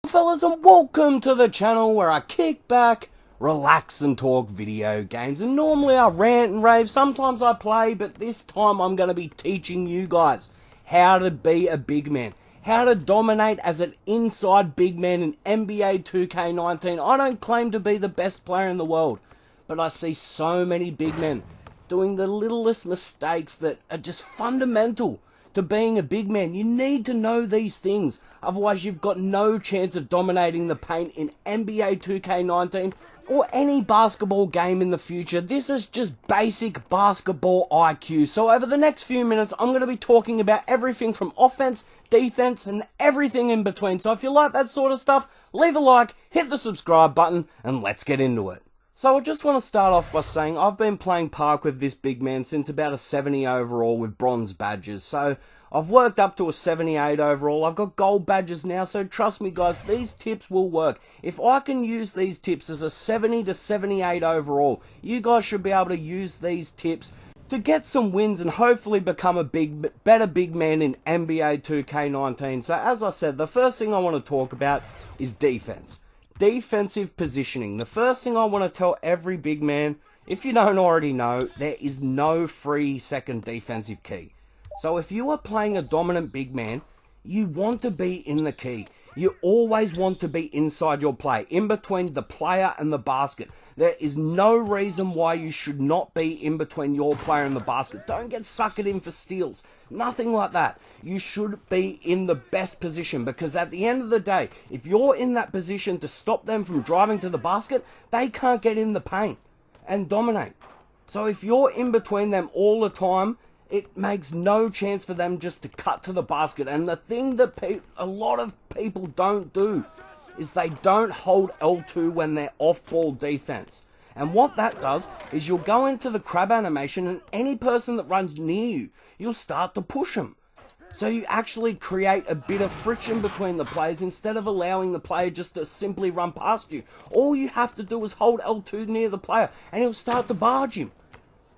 Fellas, and welcome to the channel where I kick back, relax and talk video games. And normally I rant and rave, sometimes I play, but this time I'm going to be teaching you guys how to be a big man, how to dominate as an inside big man in NBA 2K19. I don't claim to be the best player in the world, but I see so many big men doing the littlest mistakes that are just fundamental to being a big man. You need to know these things, otherwise you've got no chance of dominating the paint in NBA 2K19 or any basketball game in the future. This is just basic basketball IQ. So over the next few minutes, I'm going to be talking about everything from offense, defense, and everything in between. So if you like that sort of stuff, leave a like, hit the subscribe button, and let's get into it. So I just want to start off by saying I've been playing park with this big man since about a 70 overall with bronze badges. So I've worked up to a 78 overall. I've got gold badges now, so trust me guys, these tips will work. If I can use these tips as a 70 to 78 overall, you guys should be able to use these tips to get some wins and hopefully become a better big man in NBA 2K19. So as I said, the first thing I want to talk about is defense. Defensive positioning. The first thing I want to tell every big man, if you don't already know, there is no free second defensive key. So if you are playing a dominant big man, you want to be in the key. You always want to be inside your play, in between the player and the basket. There is no reason why you should not be in between your player and the basket. Don't get suckered in for steals. Nothing like that. You should be in the best position, because at the end of the day, if you're in that position to stop them from driving to the basket, they can't get in the paint and dominate. So if you're in between them all the time, it makes no chance for them just to cut to the basket. And the thing that a lot of people don't do is they don't hold L2 when they're off-ball defense. And what that does is you'll go into the crab animation, and any person that runs near you, you'll start to push them. So you actually create a bit of friction between the players instead of allowing the player just to simply run past you. All you have to do is hold L2 near the player and he'll start to barge him.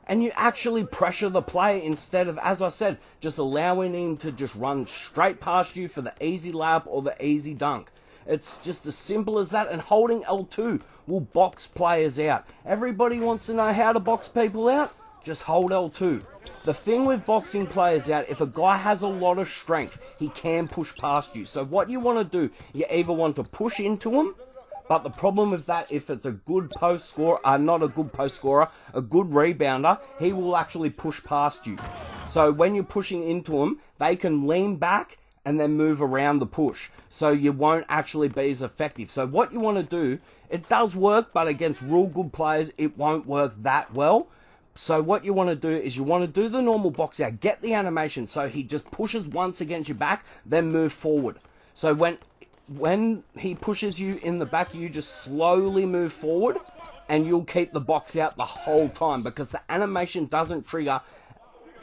And you actually pressure the player instead of, as I said, just allowing him to just run straight past you for the easy layup or the easy dunk. It's just as simple as that, and holding L2 will box players out. Everybody wants to know how to box people out? Just hold L2. The thing with boxing players out, if a guy has a lot of strength, he can push past you. So what you want to do, you either want to push into him, but the problem with that, if it's a good post scorer, not a good post scorer, a good rebounder, he will actually push past you. So when you're pushing into him, they can lean back and then move around the push. So you won't actually be as effective. So what you want to do, it does work, but against real good players, it won't work that well. So what you want to do is you want to do the normal box out, get the animation so he just pushes once against your back, then move forward. So when he pushes you in the back, you just slowly move forward and you'll keep the box out the whole time, because the animation doesn't trigger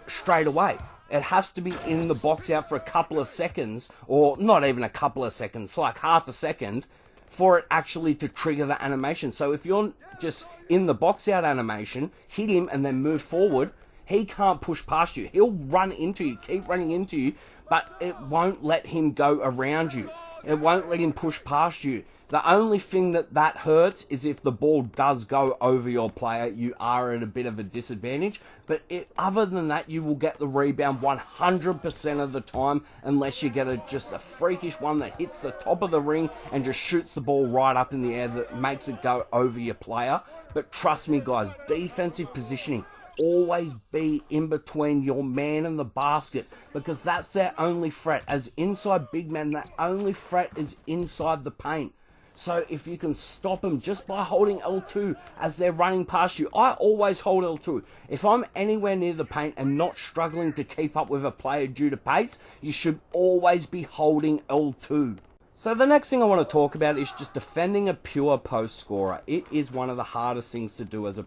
straight away. It has to be in the box out for a couple of seconds, or not even a couple of seconds, like half a second, for it actually to trigger the animation. So if you're just in the box out animation, hit him and then move forward, he can't push past you. He'll run into you, keep running into you, but it won't let him go around you. It won't let him push past you. The only thing that hurts is if the ball does go over your player, you are at a bit of a disadvantage. But other than that, you will get the rebound 100% of the time, unless you get just a freakish one that hits the top of the ring and just shoots the ball right up in the air that makes it go over your player. But trust me guys, defensive positioning, always be in between your man and the basket, because that's their only threat. As inside big men, their only threat is inside the paint. So if you can stop them just by holding L2 as they're running past you, I always hold L2. If I'm anywhere near the paint and not struggling to keep up with a player due to pace, you should always be holding L2. So the next thing I want to talk about is just defending a pure post scorer. It is one of the hardest things to do as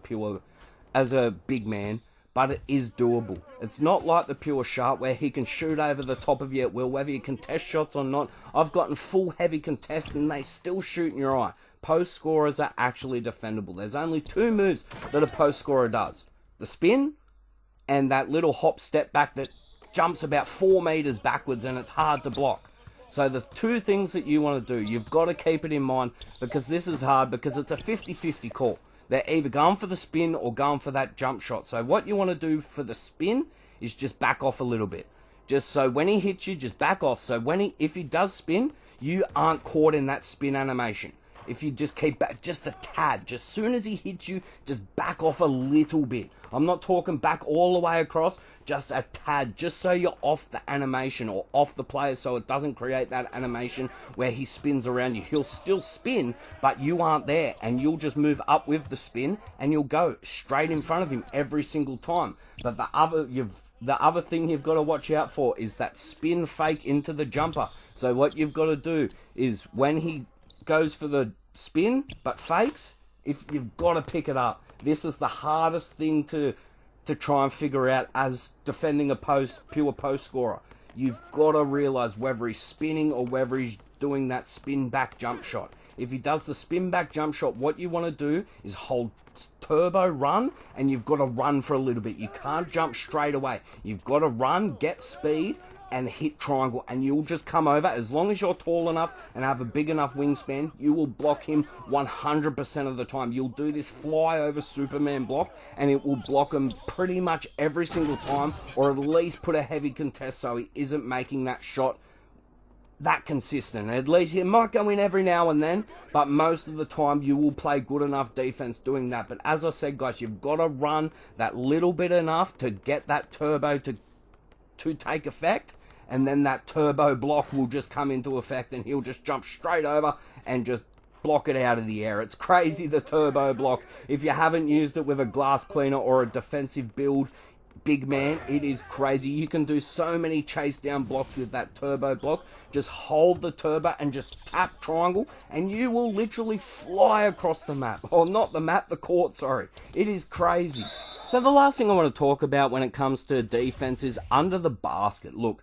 a big man, but it is doable. It's not like the pure sharp where he can shoot over the top of you at will, whether you contest shots or not. I've gotten full heavy contests and they still shoot in your eye. Post scorers are actually defendable. There's only two moves that a post scorer does: the spin and that little hop step back that jumps about 4 meters backwards, and it's hard to block. So the two things that you want to do, you've got to keep it in mind, because this is hard, because it's a 50-50 call. They're either going for the spin or going for that jump shot. So what you want to do for the spin is just back off a little bit. Just so when he hits you, just back off. So if he does spin, you aren't caught in that spin animation. If you just keep back just a tad, just soon as he hits you, just back off a little bit. I'm not talking back all the way across, just a tad, just so you're off the animation or off the player, so it doesn't create that animation where he spins around you. He'll still spin, but you aren't there, and you'll just move up with the spin, and you'll go straight in front of him every single time. But the other thing you've got to watch out for is that spin fake into the jumper. So what you've got to do is when he goes for the spin but fakes, if you've got to pick it up. This is the hardest thing to try and figure out as defending a pure post scorer. You've got to realize whether he's spinning or whether he's doing that spin back jump shot. If he does the spin back jump shot, what you want to do is hold turbo run, and you've got to run for a little bit. You can't jump straight away. You've got to run, get speed, and hit triangle, and you'll just come over. As long as you're tall enough and have a big enough wingspan, you will block him 100% of the time. You'll do this fly over Superman block, and it will block him pretty much every single time, or at least put a heavy contest so he isn't making that shot that consistent. At least it might go in every now and then, but most of the time you will play good enough defense doing that. But as I said, guys, you've got to run that little bit enough to get that turbo to take effect, and then that turbo block will just come into effect, and he'll just jump straight over and just block it out of the air. It's crazy, the turbo block. If you haven't used it with a glass cleaner or a defensive build big man, it is crazy. You can do so many chase down blocks with that turbo block. Just hold the turbo and just tap triangle, and you will literally fly across the map. Or not the map, the court, sorry. It is crazy. So the last thing I want to talk about when it comes to defense is under the basket. Look,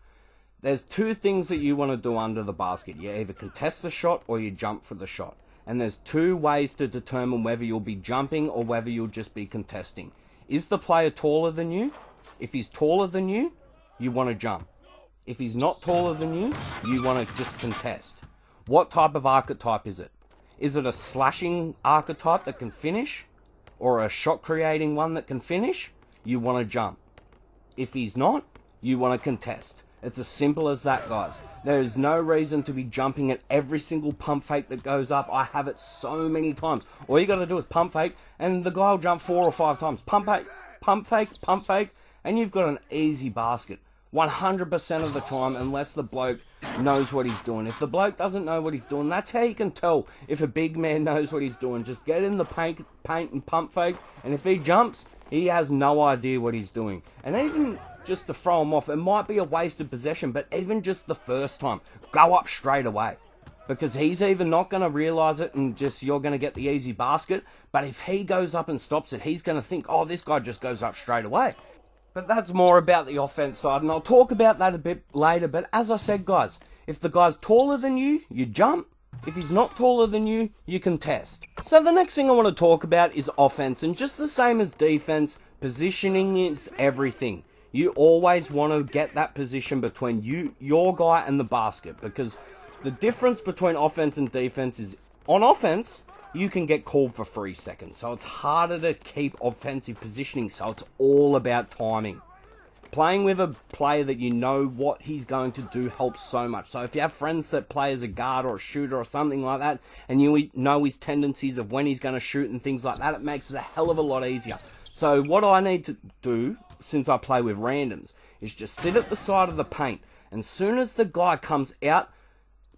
there's two things that you want to do under the basket. You either contest the shot or you jump for the shot. And there's two ways to determine whether you'll be jumping or whether you'll just be contesting. Is the player taller than you? If he's taller than you, you want to jump. If he's not taller than you want to just contest. What type of archetype is it? Is it a slashing archetype that can finish? Or a shot creating one that can finish? You want to jump. If he's not, you want to contest. It's as simple as that, guys. There is no reason to be jumping at every single pump fake that goes up. I have it so many times. All you got to do is pump fake, and the guy will jump 4 or 5 times. Pump fake, and you've got an easy basket. 100% of the time, unless the bloke knows what he's doing. If the bloke doesn't know what he's doing, that's how you can tell if a big man knows what he's doing. Just get in the paint and pump fake, and if he jumps, he has no idea what he's doing. And even just to throw him off, it might be a wasted possession, but even just the first time, go up straight away. Because he's either not going to realise it and just you're going to get the easy basket, but if he goes up and stops it, he's going to think, oh, this guy just goes up straight away. But that's more about the offense side, and I'll talk about that a bit later. But as I said, guys, if the guy's taller than you, you jump. If he's not taller than you, you contest. So the next thing I want to talk about is offense, and just the same as defense, positioning is everything. You always want to get that position between your guy and the basket, because the difference between offense and defense is, on offense, you can get called for 3 seconds. So it's harder to keep offensive positioning. So it's all about timing. Playing with a player that you know what he's going to do helps so much. So if you have friends that play as a guard or a shooter or something like that, and you know his tendencies of when he's going to shoot and things like that, it makes it a hell of a lot easier. So what I need to do, since I play with randoms, is just sit at the side of the paint. And as soon as the guy comes out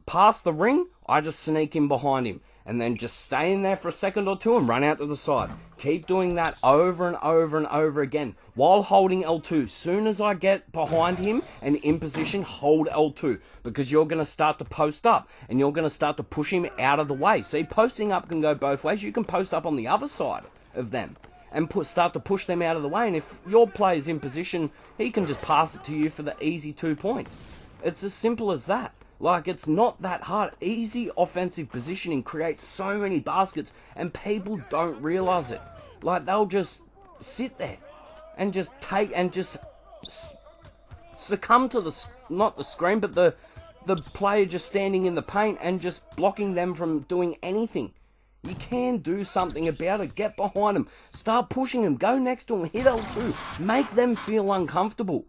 past the ring, I just sneak in behind him. And then just stay in there for a second or two and run out to the side. Keep doing that over and over and over again while holding L2. Soon as I get behind him and in position, hold L2, because you're going to start to post up and you're going to start to push him out of the way. See, posting up can go both ways. You can post up on the other side of them and start to push them out of the way. And if your player's in position, he can just pass it to you for the easy 2 points. It's as simple as that. Like, it's not that hard. Easy offensive positioning creates so many baskets, and people don't realize it. Like, they'll just sit there and just take and just succumb to not the screen, but the the player just standing in the paint and just blocking them from doing anything. You can do something about it. Get behind them. Start pushing them. Go next to them. Hit L2. Make them feel uncomfortable.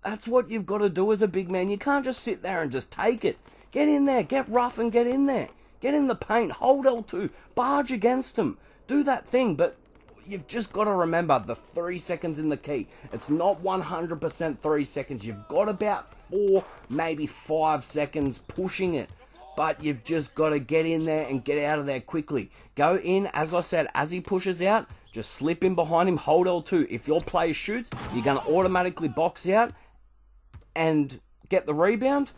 That's what you've got to do as a big man. You can't just sit there and just take it. Get in there. Get rough and get in there. Get in the paint. Hold L2. Barge against them. Do that thing. But you've just got to remember the 3 seconds in the key. It's not 100% 3 seconds. You've got about 4, maybe 5 seconds pushing it. But you've just got to get in there and get out of there quickly. Go in, as I said, as he pushes out, just slip in behind him, hold L2. If your player shoots, you're going to automatically box out and get the rebound.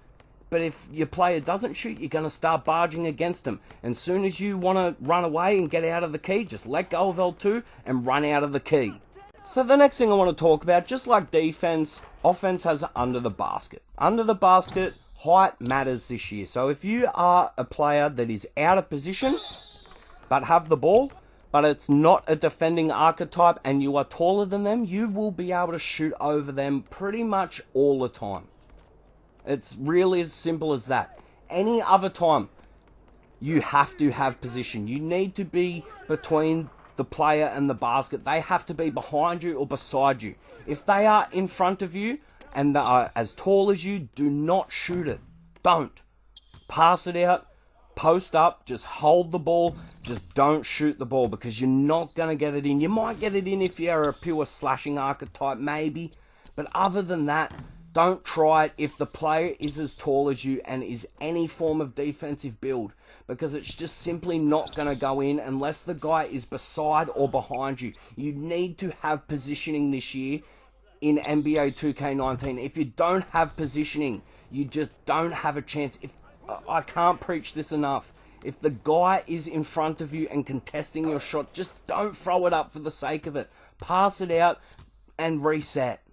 But if your player doesn't shoot, you're going to start barging against him. And as soon as you want to run away and get out of the key, just let go of L2 and run out of the key. So the next thing I want to talk about, just like defense, offense has under the basket. Under the basket, height matters this year. So if you are a player that is out of position, but have the ball, but it's not a defending archetype and you are taller than them, you will be able to shoot over them pretty much all the time. It's really as simple as that. Any other time, you have to have position. You need to be between the player and the basket. They have to be behind you or beside you. If they are in front of you and they are as tall as you, do not shoot it. Don't. Pass it out. Post up. Just hold the ball. Just don't shoot the ball because you're not going to get it in. You might get it in if you're a pure slashing archetype, maybe. But other than that, don't try it if the player is as tall as you and is any form of defensive build, because it's just simply not going to go in unless the guy is beside or behind you. You need to have positioning this year in NBA 2K19. If you don't have positioning, you just don't have a chance. I can't preach this enough. If the guy is in front of you and contesting your shot, just don't throw it up for the sake of it. Pass it out and reset.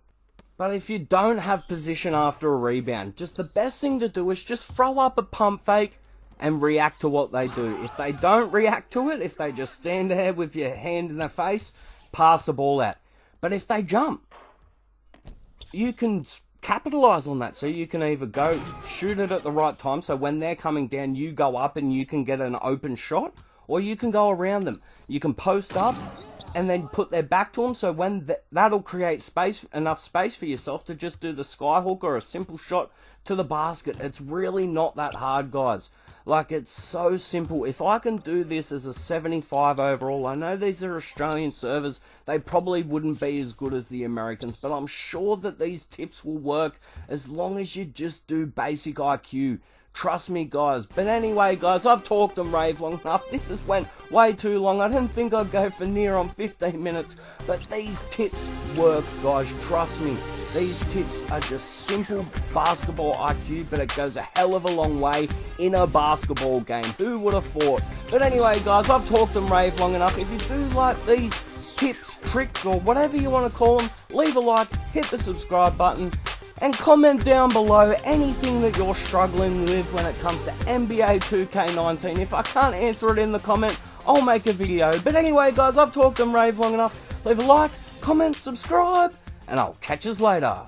But if you don't have position after a rebound, just the best thing to do is just throw up a pump fake and react to what they do. If they don't react to it, if they just stand there with your hand in their face, pass the ball out. But if they jump, you can capitalize on that. So you can either go shoot it at the right time, so when they're coming down, you go up and you can get an open shot, or you can go around them. You can post up and then put their back to them, so when that'll create enough space for yourself to just do the skyhook or a simple shot to the basket. It's really not that hard, guys. Like, it's so simple. If I can do this as a 75 overall, I know these are Australian servers, they probably wouldn't be as good as the Americans, but I'm sure that these tips will work as long as you just do basic IQ. Trust me, guys. But anyway, guys, I've talked and raved long enough. This has went way too long. I didn't think I'd go for near on 15 minutes. But these tips work, guys. Trust me. These tips are just simple basketball IQ, but it goes a hell of a long way in a basketball game. Who would have thought? But anyway, guys, I've talked and raved long enough. If you do like these tips, tricks, or whatever you want to call them, leave a like, hit the subscribe button, and comment down below anything that you're struggling with when it comes to NBA 2K19. If I can't answer it in the comment, I'll make a video. But anyway, guys, I've talked and raved long enough. Leave a like, comment, subscribe, and I'll catch us later.